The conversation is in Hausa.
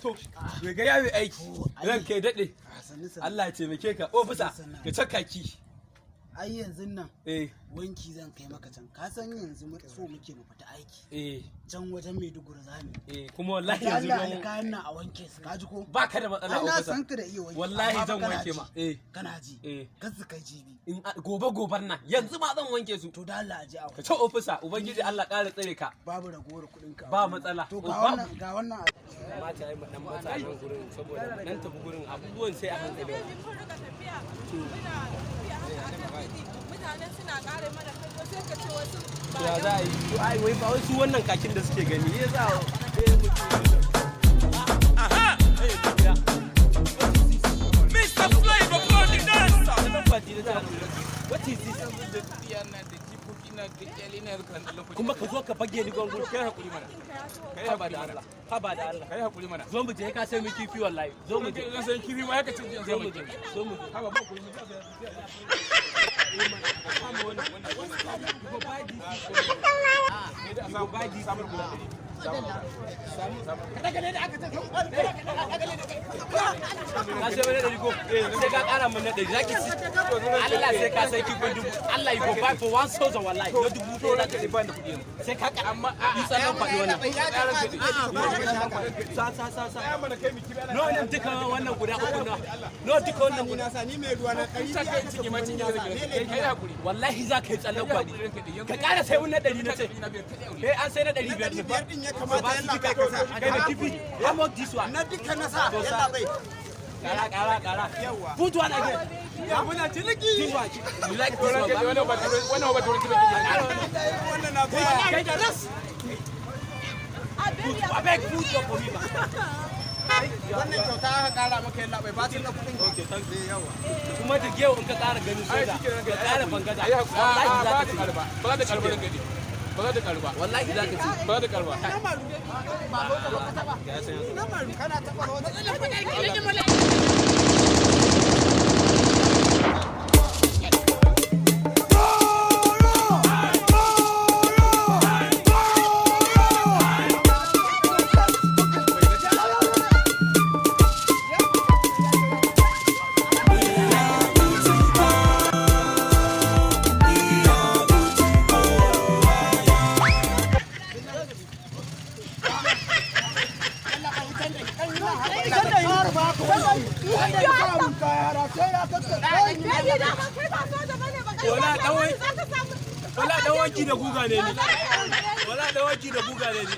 to me ga yayi aiki ran kai dade Allah ya taimake ka ofisa ka caka ki ai yanzu nan wanki zan kai maka can ka san yanzu so muke mu fita aiki can wajen Maiduguri zamu kuma wallahi yanzu ruwan kayan nan a wanke su ka ji ko baka da matsala ofisa na san ka da iya wanki wallahi zan wanke ma kana ji kasu kai jibi in gobe nan yanzu ma zan wanke su to da Allah aje a ka ce ofisa ubangiji Allah ƙara tsare ka babu ragowar kuɗin ka ba matsala to ga wannan mata yi dan matsa nan gurin saboda nan tafi gurin abubuwan sai a hankali mutanen suna kare mana kai sai ka ce wasu ya za a yi ai wai ba wasu wannan kakin da suke gani ya za aha Mr. Flavor Kudanna what is this kuma ka zo ka fage ni gongo kai hakuri mana kai haba da Allah kai hakuri mana zo mu je ka sai mu kifi wallahi zo mu je zan san kifi ma haka cin zo mu je haba ba ku mu sai ka kara mun nade zaki ci Allah sai ka sai kifin dubu Allah you go buy for 1000 wallahi no dubu ko da ka ban da kudi sai ka amma yi tsanan fadi wannan no nan duka wannan guda uku no duka wannan guda sa ni mai ruwa na kai kai ciki ma ciki kai hakuri wallahi za ka yi tsallan fadi ka kara sai mun na 100 na ce an sai na 500 din ya kamata yana kai ka sa kai da kifi how much this one na duka na sa yalla bai kara put one again ya muna tiliki this one you like this one wannan ba turanci ba wannan na kai da ras abeg put your for me ba wannan kyauta aka kara maka yalla bai ba na kudin ka yawa kuma da gewa in ka kara ganin soja ka kara bangada wallahi za ka ci ba da karbar gadi ba za ta karba wallahi za ka ci ba za ta karba na maru ba lokata ba na maru kana taba wata wala dan wanki da guga ne ni wala dan wanki da guga ne ni